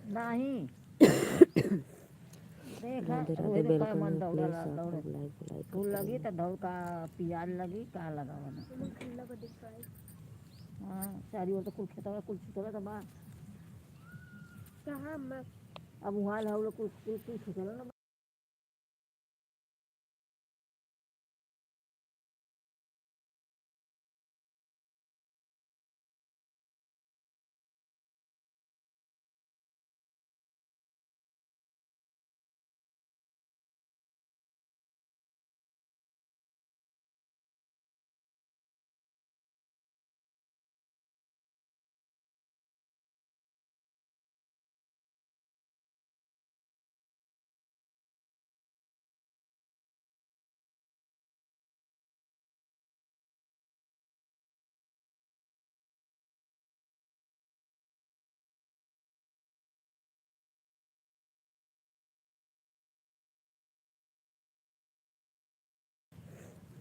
नहीं देख राधे वही राधे तो कहे वेलकम मन है दौड़े प्लीज ला आप दौड़े लोग लाइक फूल करते लगी रहिए। तो दौड़ का प्याज लगी का लगा बना हाँ चारी ओर तो कुल खेतवा कुल छिटवा तो बा कहाँ मैं अब वहाँ हम लोग कुल कुल कुल छिटवा ना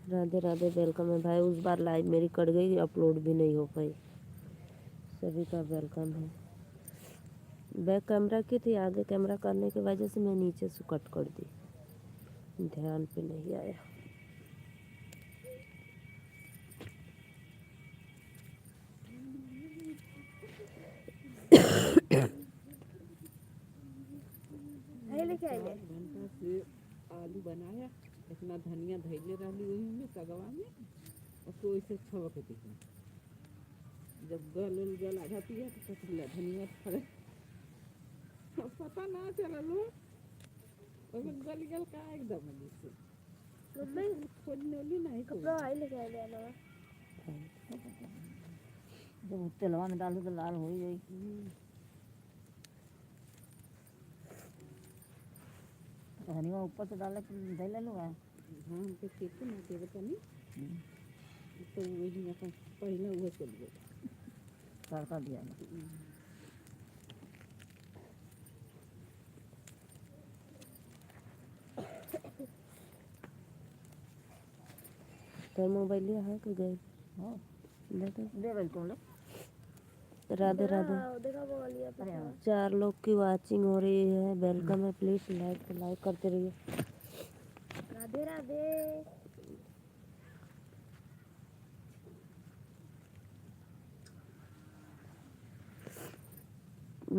राधे राधे वेलकम है भाई। उस बार लाइव मेरी कट गई, अपलोड भी नहीं हो पाई। सभी का वेलकम है। बैक कैमरा की थी, आगे कैमरा करने की वजह से मैं नीचे से कट कर दी, ध्यान पे नहीं आया। लेके आइले घंटा से आलू बनाया, इतना धनिया धैले रही वही में सगवा में और कोई से छवक दिखे। जब गल आधा पिया तो कटला धनिया फड़े पता ना चला लो गल का एकदम से मम्मी खोजने वाली नहीं कपड़ा आई लेके आइले ना जब तेलवा में डालू तो लाल हो ही जाएगी धनिया ऊपर से डाले दे ले लूँगा हाँ हमके खेती ना दे बता नहीं तो वही अपन पहले वो चल गया तड़का दिया तो मोबाइल है कि गए? हाँ देखो दे भाई कौन ले राधे राधे। देखा वो वाली अरे हाँ 4 लोग की वाचिंग हो रही है, वेलकम है प्लीज लाइक करते रहिए। राधे राधे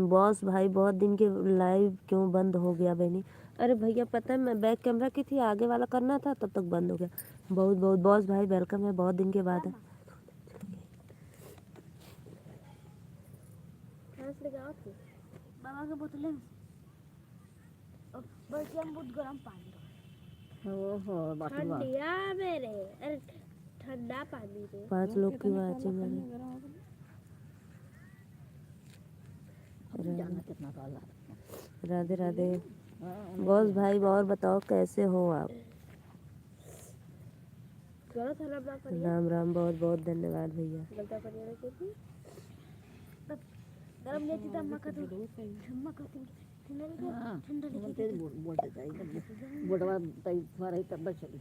बॉस भाई बहुत दिन के लाइव क्यों बंद हो गया बहनी? अरे भैया पता है मैं बैक कैमरा की थी, आगे वाला करना था तब तक बंद हो गया। बहुत बहुत बॉस भाई वेलकम है, बहुत दिन के बाद है। बाबा के बोतले बस हम बहुत गर्म पानी ओहो बाकी बात ठंडिया मेरे अरे ठंडा पानी रे 5 लोग की वाचिंग है। जाना कितना काला राधे राधे बॉस भाई। और बताओ कैसे हो आप? चलो थाना ब्लॉक करिए राम राम, बहुत बहुत धन्यवाद भैया। गलता करिए ना क्योंकि तब गरम नहीं थी तब मक्का तो मक्का तो ठंडा तेज बोलते चाहिए बोटवा तैयार है तब चली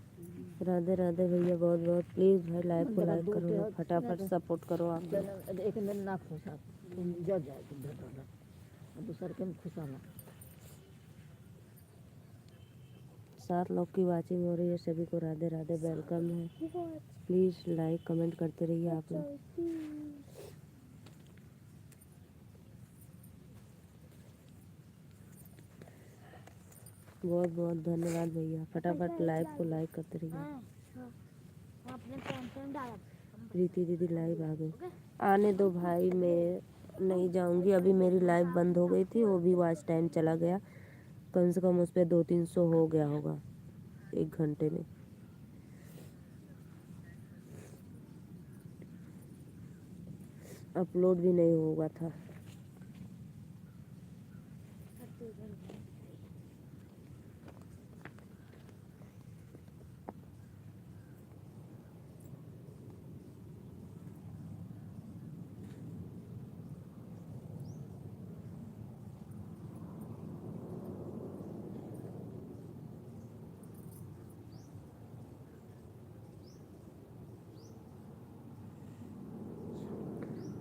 राधे राधे भैया, बहुत बहुत प्लीज भाई लाइव को लाइक करो, फटाफट सपोर्ट करो आप। एक दिन ना खुशा जज जाए तुम भेटो दूसर के खुशाला 7 लोग की वाचिंग हो रही है, सभी को राधे राधे वेलकम है। प्लीज लाइक कमेंट करते रहिए आप लोग। बहुत बहुत धन्यवाद भैया, फटाफट लाइव को लाइक करते रहिए। अपने फोन पे डाला प्रीति दीदी लाइव आ गई, आने दो भाई, मैं नहीं जाऊंगी अभी। मेरी लाइव बंद हो गई थी, वो भी वॉच टाइम चला गया, कम से कम उस पर 200-300 हो गया होगा 1 घंटे में। अपलोड भी नहीं होगा था।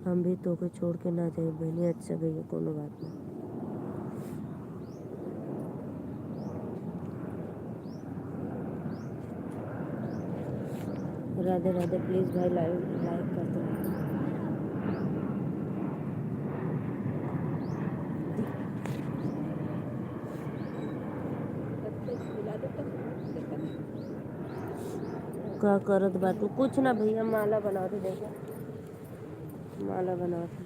हम भी तो के छोड़ के ना जाए बहनी। अच्छा गई है, कोनो बात नहीं। राधे राधे। प्लीज़ भाई लाइक कर दो। का करत बाटू कुछ ना भैया, माला बनाते देखो, माला बनाते।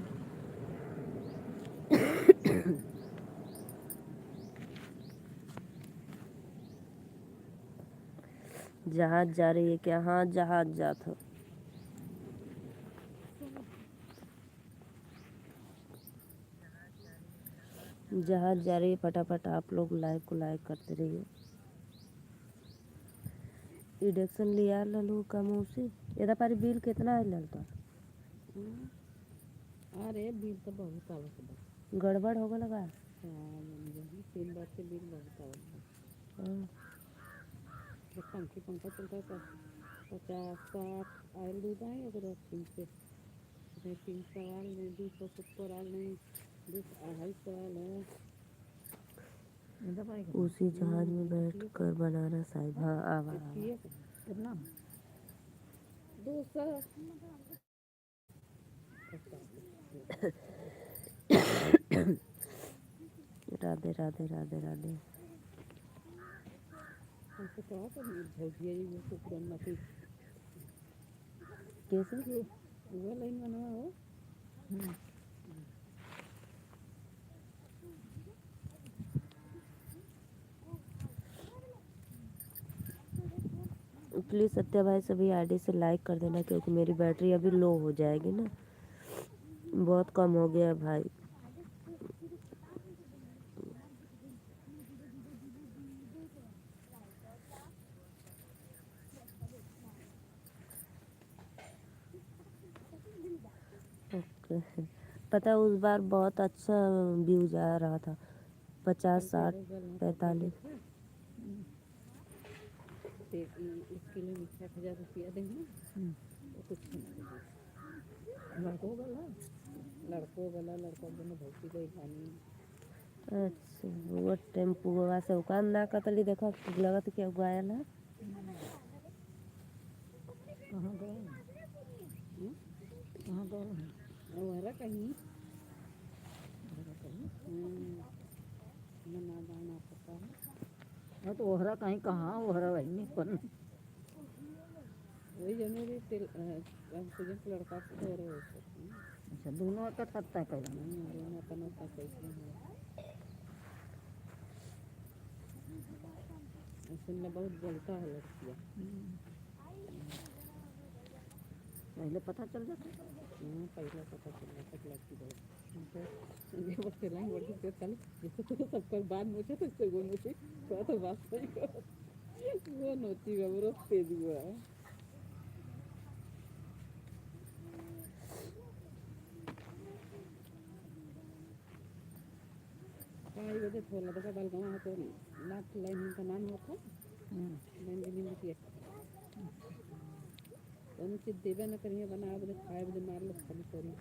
जहाज जा रही है क्या? हाँ जहाज जात हो। जहाज जा रही है, फटाफट आप लोग लाइक को लाइक करते रहिए। इंडक्शन लिया ललू का मौसी एदा पारी बिल कितना है ललता? अरे बिल तो बहुत आवत बा। गड़बड़ हो गया लगा। 3 बार से बिल बहुत आवत बा। जब पंखी पंखा चलता था 50-60 आयल दूध आए, अगर 300 आल नहीं, 270 आल नहीं, 200-250 आल है। उसी जहाज में बैठ कर बनाना साहिब। हाँ आवा कितना 200। राधे राधे राधे राधे। हमसे कहा था भौजिया जी वो कुकुरन मती कैसे वो लाइन बनवा हो। प्लीज़ सत्या भाई सभी आईडी से लाइक कर देना, क्योंकि मेरी बैटरी अभी लो हो जाएगी ना, बहुत कम हो गया भाई। ओके। पता है उस बार बहुत अच्छा व्यूज आ रहा था, 50 60 45। 1 किलो में 6000 रुपया देंगे। वो कुछ नहीं लड़कों वाला लड़का दोनों भौजी गई खानी। अच्छा वो टेम्पू से उकान ना कतली देखो लगा तो क्या उगाया ना। कहाँ गए वहरा कहीं ना दाना पता है। हाँ तो ओहरा कहीं कहाँ ओहरा वही नहीं पर वही जनवरी तेल लड़का से हो रहे हो। अच्छा दोनों का सत्ता करना दोनों का नौका कैसे है सुनने बहुत जलता है लड़कियाँ। पहले पता चल जाता। पहले पता चल जाता कि लड़की बहुत ये बस चलाएंगे बड़ी से कल जैसे तो सबका बाद मुझे तो इससे वो मुझे थोड़ा तो बात सही करो वो नोची गबरो तेज हुआ है। आई वजह थोड़ा दफा डाल गया है तो लास्ट लाइन का नाम होता लाइन भी नहीं किया तो उनसे देवे न करिए बना बजे खाए बजे मार लो खाली करी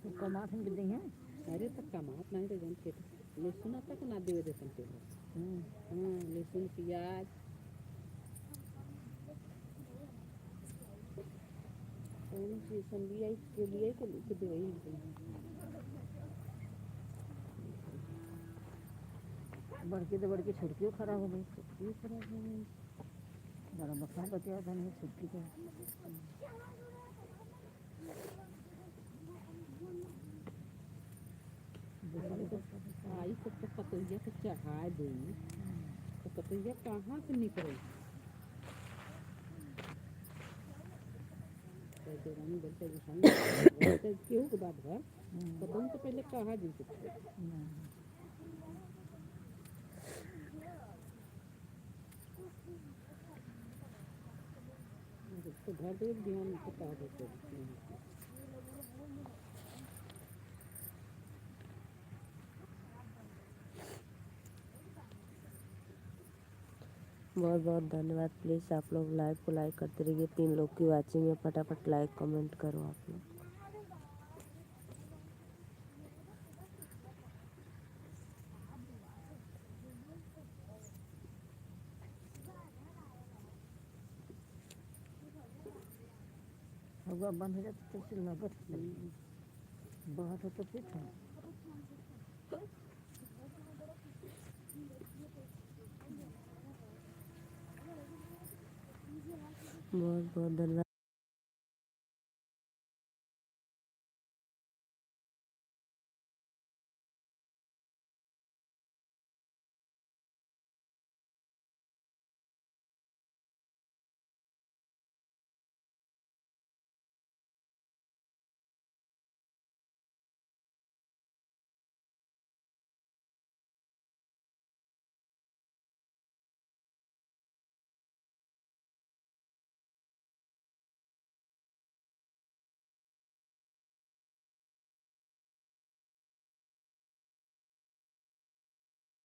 तो कमात हम भी हैं। अरे तक कमात नहीं तो जानते लहसुन तक ना देवे देते थे। हाँ लहसुन प्याज संदिया के लिए तो दवाई बड़की छुटकियों खराब हो गई। छुटकी खराब हो गई बड़ा बक्सा बचा था नहीं छुटकी का। आई सब तो पतैया से चढ़ा दी तो पतैया कहाँ से निकले रानी बोलते क्यों के बाद घर पता तो पहले कहाँ जी सकते तो घर दे ध्यान से कहा देते बहुत बहुत धन्यवाद। प्लीज़ आप लोग लाइव को लाइक करते रहिए। 3 लोग की वाचिंग है, फटाफट लाइक कमेंट करो आप लोग। हवा बंद हो जाती तो फिर लागत बाहर हो तो फिर था। बहुत बहुत धन्यवाद।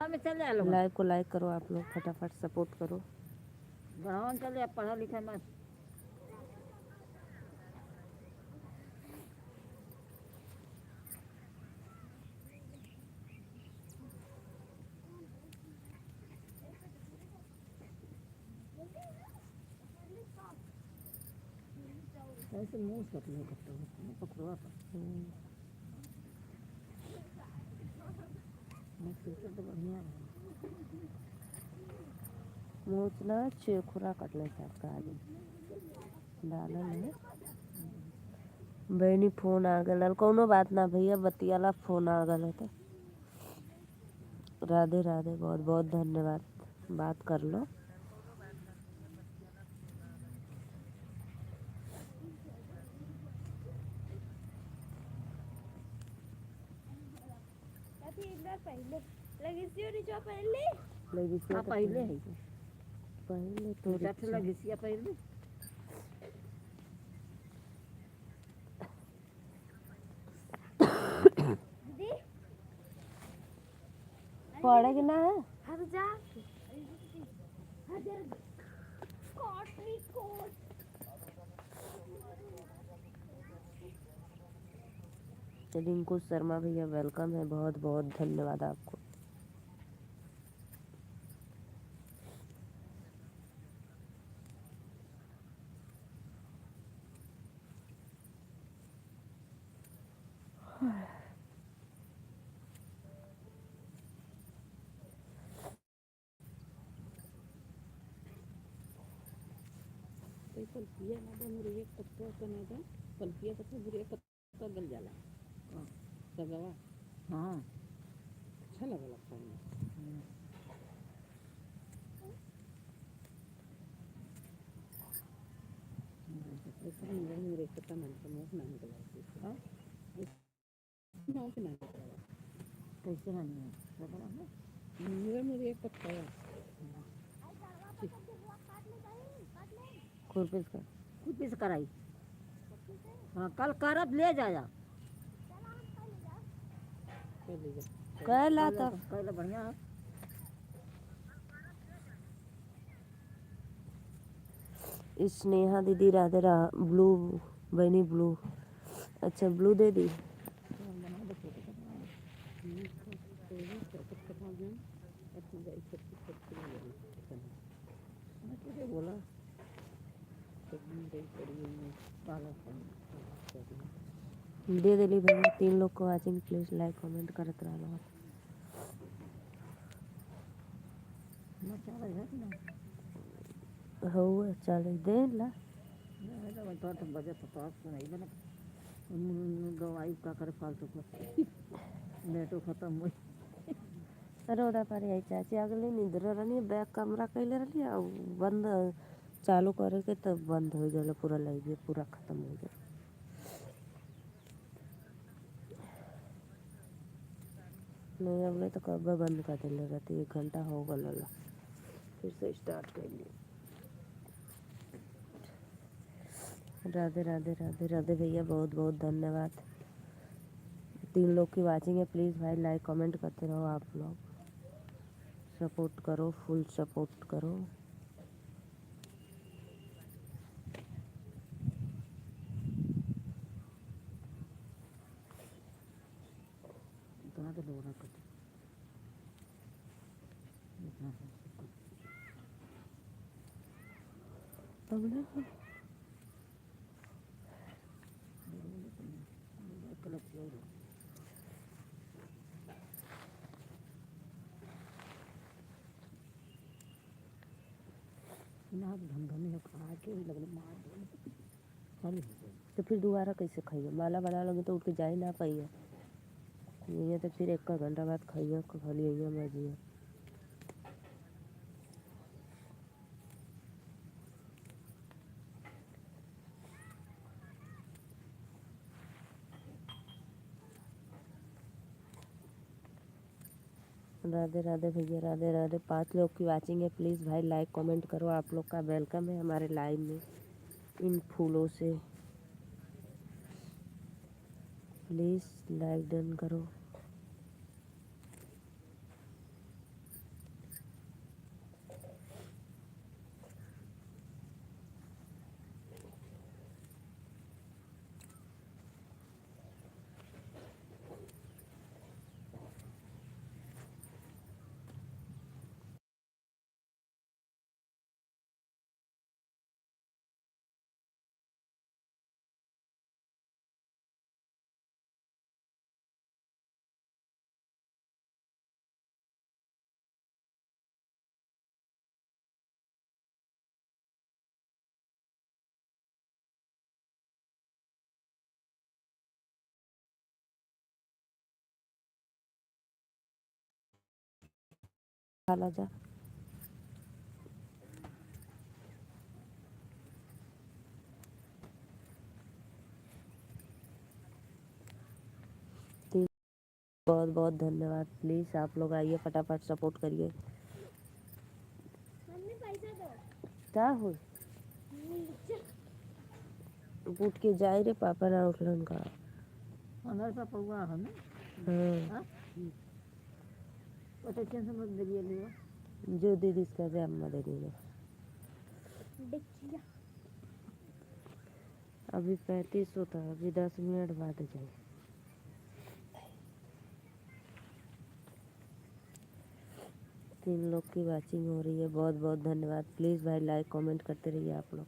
में चले आ लोग लाइव को लाइक करो आप लोग, फटाफट सपोर्ट करो। गाँव चले पढ़ा लिखा मत। ऐसे मुँह से अपने करता हूँ पकड़वा कर मैं सोचा तो बढ़िया है। मोचना चेखुरा कटले साथ आदमी डालल है। बहनी फोन आ गल, कोनो बात ना भैया, बतियाला फोन आ गल है तो राधे राधे। बहुत बहुत धन्यवाद, बात कर लो। पहले लगी सी जो पहले लगी से हाँ पहले है पहले तो चट लगी सी पहले दीदी पड़े ना है। हर जा हजर कॉटरी कोट रिंकू शर्मा भैया वेलकम है, बहुत बहुत धन्यवाद आपको। पलपिया ना दे मुरे एक पत्ता का ना दे पलपिया का मुरे पत्ता गल जाला सगवा। हाँ अच्छा लगता है। इसमें मुरे पत्ता मन का मुंह ना निकला हां ना के ना निकला कैसे नहीं है मुरे एक पत्ता है खुरपीस का खुद भी से कराई। हाँ कल करब ले जाया कहला तो कल बढ़िया है। स्नेहा दीदी राधे ब्लू बनी ब्लू, अच्छा ब्लू दे दी। बोला दे दिली भैया। 3 लोग को वाचिंग, प्लीज लाइक कमेंट करत रहो। हो चल दे ला बजट नहीं बना गवाई का करे फालतू को नेटो खत्म हुई। रोदा पर आई चाची अगले निद्र रही बैग कमरा कैले रही बंद चालू करे के तब बंद हो गया पूरा लाइव पूरा खत्म हो गया। नहीं अगले तो कब बंद कर दिले रहती, 1 घंटा हो गल फिर से स्टार्ट कर लिए। राधे राधे राधे राधे भैया, बहुत बहुत धन्यवाद। 3 लोग की वाचिंग है, प्लीज़ भाई लाइक कमेंट करते रहो आप लोग, सपोर्ट करो, फुल सपोर्ट करो। हमने क्लब किया हुआ। ना धंधा में खा के लगल मार दे खाली हो गई। तो फिर दोबारा कैसे खाइए? माला बना लोगे तो उठ के जा ही ना पाइए। ये तो फिर 1 घंटा बाद खाइए खाली यहाँ मजिए। राधे राधे भैया, राधे राधे। 5 लोग की वाचिंग है, प्लीज़ भाई लाइक कमेंट करो। आप लोग का वेलकम है हमारे लाइव में इन फूलों से। प्लीज़ लाइक डन करो। खाला जा। बहुत बहुत धन्यवाद। प्लीज़ आप लोग आइए, फटाफट सपोर्ट करिए। मम्मी पैसा दो। क्या हो उठ के जाए रे पापा ना उठलन का। हमारे पापा हुआ है ना। हाँ हाँ पता चल समझ दे लिया। जो दीदी इसका से अम्मा दे देंगे। देखिए अभी 35 होता है, अभी 10 मिनट बाद जाए। तीन लोग की वाचिंग हो रही है, बहुत बहुत धन्यवाद। प्लीज़ भाई लाइक कमेंट करते रहिए आप लोग।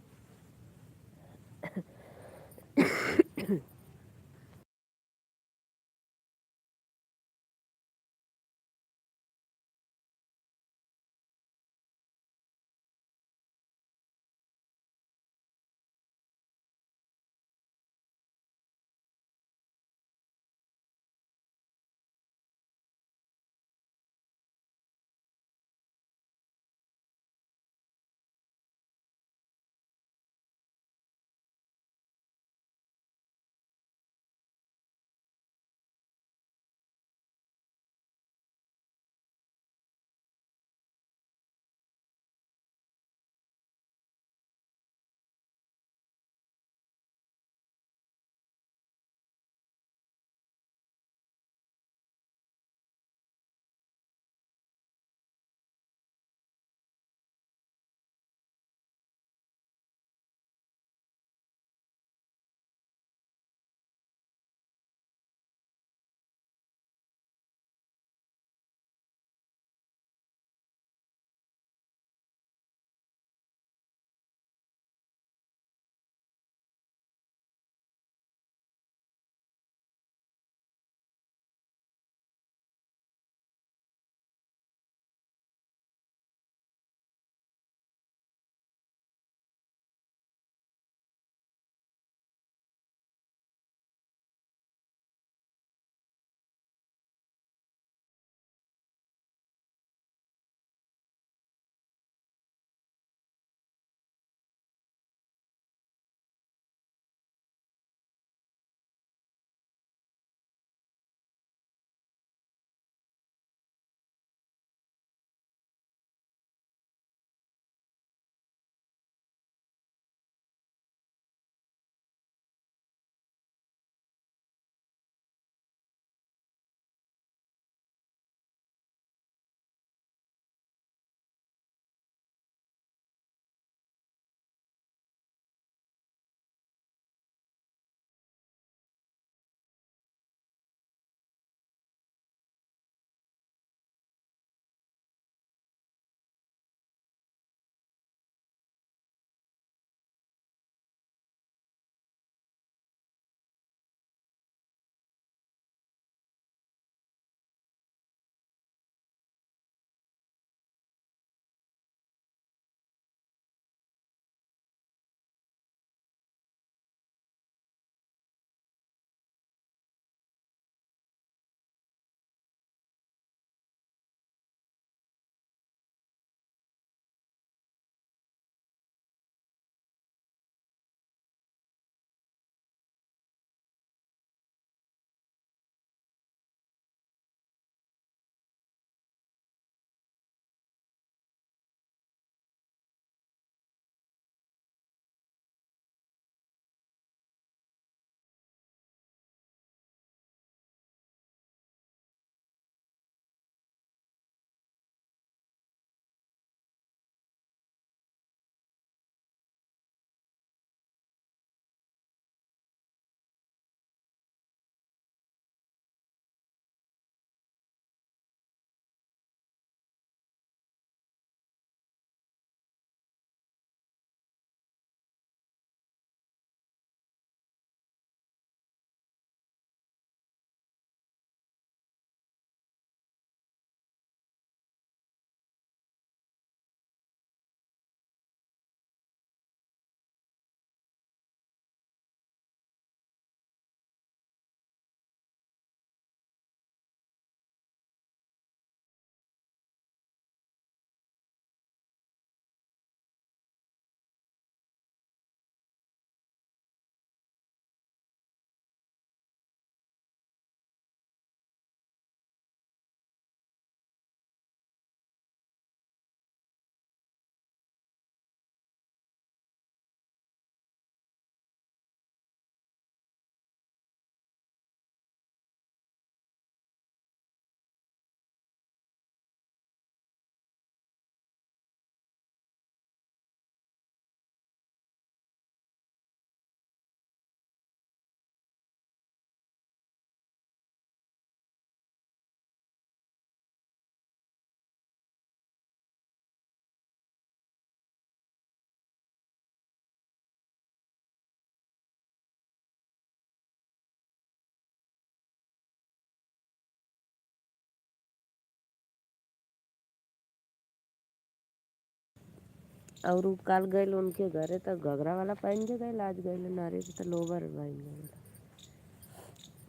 और उ काल गए उनके घरे तो घगरा वाला पहन के गए, आज गए नारे तो लोवर पहन गए।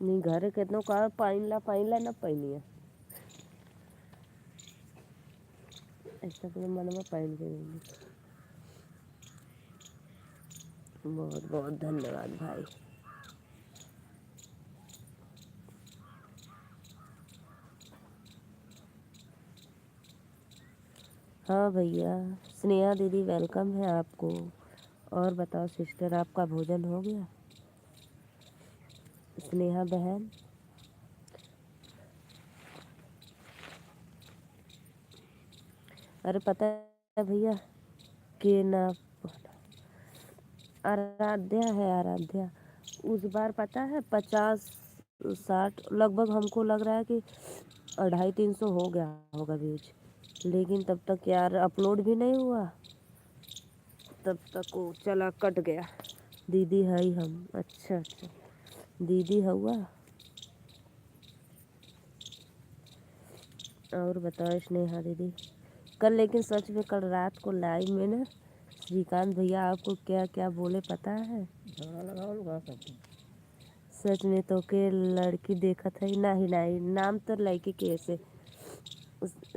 नहीं घरे कितनों का पहन ला न पहनिया ऐसा तो मन में पहन के गई। बहुत बहुत धन्यवाद भाई। हाँ भैया, स्नेहा दीदी वेलकम है आपको। और बताओ सिस्टर, आपका भोजन हो गया? स्नेहा बहन, अरे पता है भैया कि ना आराध्या है, आराध्या उस बार पता है 50-60 लगभग, हमको लग रहा है कि 250-300 हो गया होगा व्यूज, लेकिन तब तक यार अपलोड भी नहीं हुआ, तब तक वो चला कट गया। दीदी है ही हम, अच्छा अच्छा दीदी हुआ। और बताओ स्नेहा दीदी, कल लेकिन सच में कल रात को लाइव में ना श्रीकांत भैया आपको क्या क्या बोले पता है? झगड़ा लगाओ लगा सकते। सच में तो के लड़की देखा था ही नहीं, नहीं नाम तो लड़की कैसे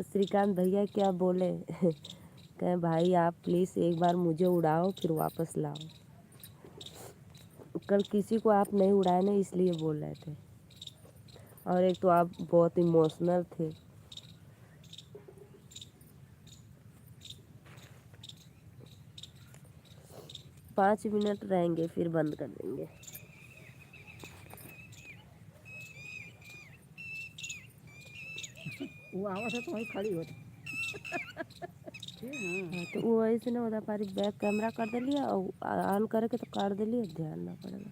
श्रीकांत भैया क्या बोले कहें भाई आप प्लीज़ एक बार मुझे उड़ाओ फिर वापस लाओ। कल किसी को आप नहीं उड़ाए ना इसलिए बोल रहे थे, और एक तो आप बहुत इमोशनल थे। पाँच मिनट रहेंगे फिर बंद कर देंगे। वो आवाज़ है तो वहीं खड़ी हो। हाँ तो वो ऐसे ना होता पारी बैक कैमरा कर दिलिए और ऑन करके तो कर दिलिए, ध्यान ना पड़ेगा।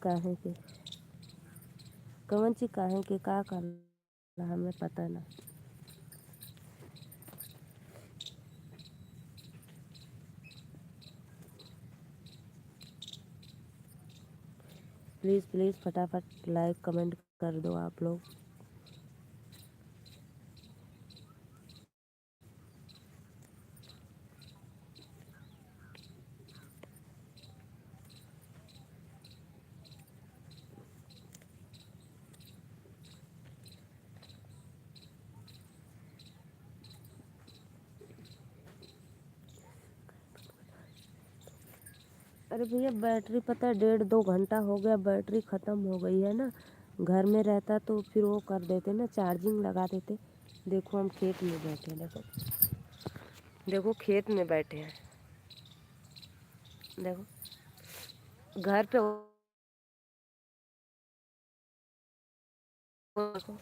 काहे के कौन सी काहे के का करना हमें पता ना। प्लीज़ प्लीज़ फटाफट लाइक कमेंट कर दो आप लोग। अरे भैया बैटरी पता है 1.5-2 घंटा हो गया बैटरी ख़त्म हो गई है ना। घर में रहता तो फिर वो कर देते ना, चार्जिंग लगा देते। देखो हम खेत में बैठे हैं, देखो देखो खेत में बैठे हैं, देखो घर पे देखो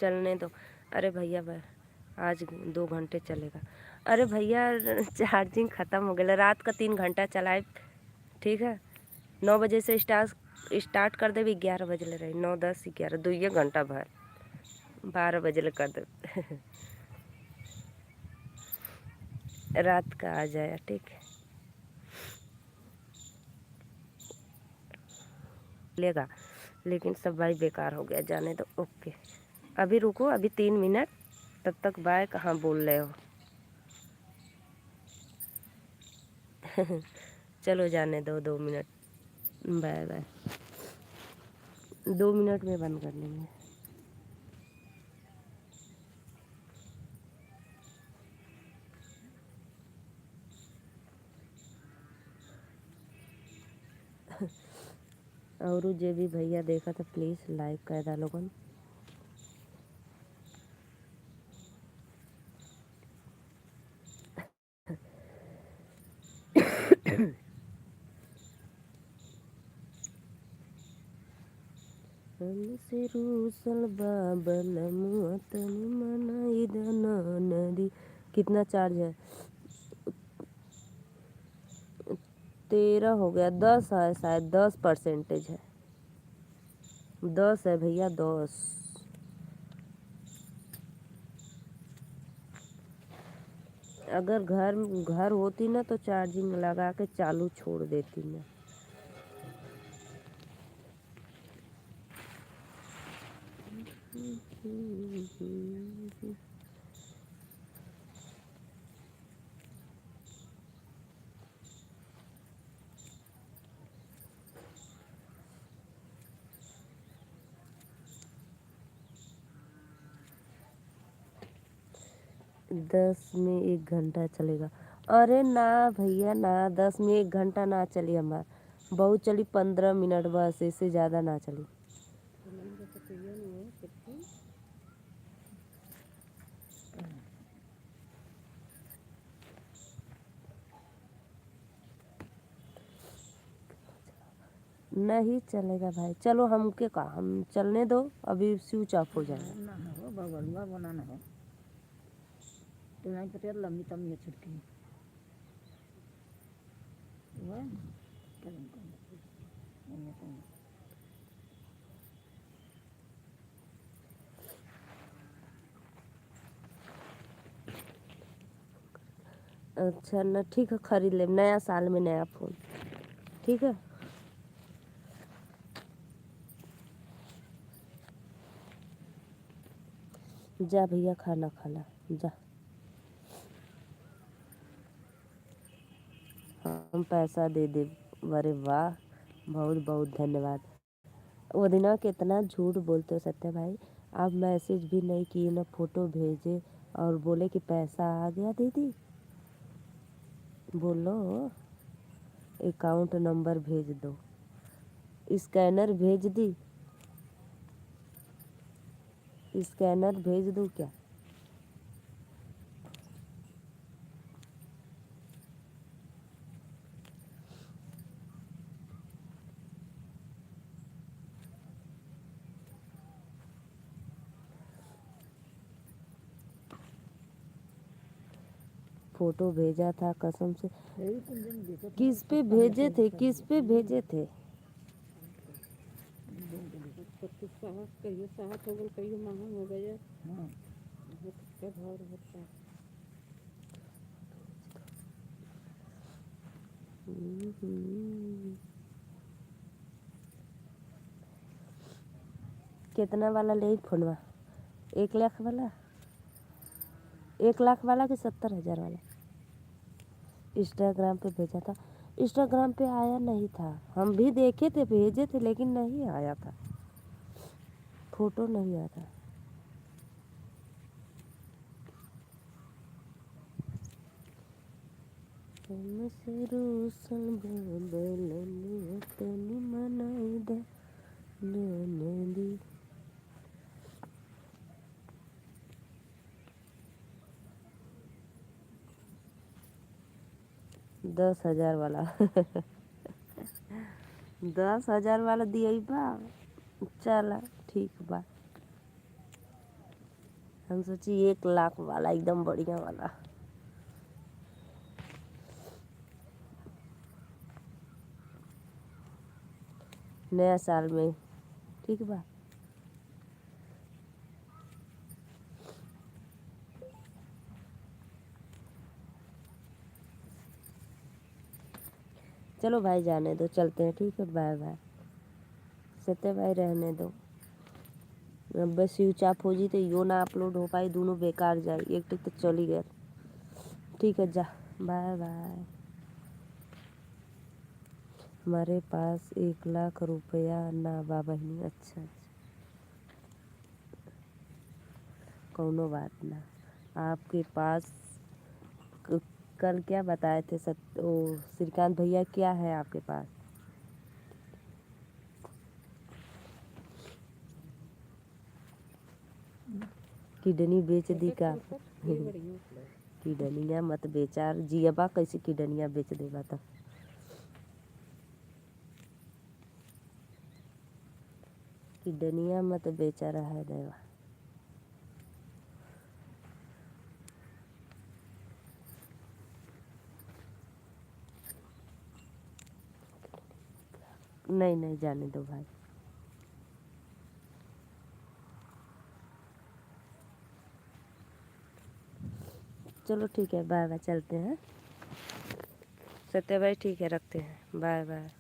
चलने दो। अरे भैया आज 2 घंटे चलेगा। अरे भैया चार्जिंग ख़त्म हो गया, रात का 3 घंटा चलाए, ठीक है 9 बजे से स्टार्ट कर दे, 11 बजे ले रही 9 10 11 2 घंटा भर 12 बजे ले कर दे रात का आ जाए, ठीक है लेगा, लेकिन सब भाई बेकार हो गया, जाने दो। ओके अभी रुको, अभी 3 मिनट, तब तक बाय कहाँ बोल रहे हो चलो जाने दो 2 मिनट, बाय बाय। 2 मिनट में बंद कर लेंगे। और जे भी भैया देखा तो प्लीज़ लाइक कर दा लोगन। हमसे रूसल बाबल मुअतन मनाई दना नदी। कितना चार्ज है? 13 हो गया, 10 है शायद, 10% है, 10 है भैया 10। अगर घर घर होती ना तो चार्जिंग लगा के चालू छोड़ देती मैं। दस में 1 घंटा चलेगा? अरे ना भैया ना, 10 में 1 घंटा ना चली हमार, बहुत चली 15 मिनट बस, इससे ज़्यादा ना चली। नहीं चलेगा भाई, चलो हमके का, हम चलने दो, अभी स्विच ऑफ हो जाएगा। ना हो बबलुआ बनाना हो तो नहीं पता लंबी तम्बी है छुटकी वह करें करें अच्छा ना, ठीक है, खरीद ले, नया साल में नया फ़ोन, ठीक है। जा भैया खाना खाना जा, हम पैसा दे दे। अरे वाह, बहुत बहुत धन्यवाद। वो दिन कितना झूठ बोलते हो सत्य भाई, आप मैसेज भी नहीं किए ना फोटो भेजे और बोले कि पैसा आ गया दीदी। बोलो अकाउंट नंबर भेज दो, स्कैनर भेज दी, स्कैनर भेज दूँ क्या? फोटो भेजा था कसम से। किस पे भेजे थे, किस पे भेजे थे? सबके साहस कहियो साहस हो गल, कहियो महंग हो गया। हाँ क्या भाव रहता है। कितना वाला ले फोनवा? 1 लाख वाला, 1 लाख वाला कि 70,000 वाला? इंस्टाग्राम पे भेजा था, इंस्टाग्राम पे आया नहीं था, हम भी देखे थे, भेजे थे लेकिन नहीं आया था, फोटो नहीं आया था। हमसे रूसन बदलनी तनी मनाई दा नदी। 10,000 वाला 10,000 वाला दिया बा, चला ठीक बा। हम सोची 1 लाख वाला एकदम बढ़िया वाला। नया साल में ठीक बा। चलो भाई जाने दो, चलते हैं, ठीक है, बाय बाय। सत्य भाई रहने दो, बस स्विच ऑफ हो जी तो यो ना अपलोड हो पाई, दोनों बेकार जाए, एक टिक तो चली गए। ठीक है जा, बाय बाय। हमारे पास 1 लाख रुपया ना बा बहिनी। अच्छा, कौनो बात ना, आपके पास कल क्या बताए थे ओ श्रीकांत भैया, क्या है आपके पास? किडनी बेच दी का? किडनिया मत बेचा, जियबा कैसे किडनिया बेच देगा तो? किडनिया मत बेचा रहा है देवा। नहीं नहीं जाने दो भाई। चलो ठीक है, बाय बाय, चलते हैं। सत्या भाई ठीक है, रखते हैं, बाय बाय।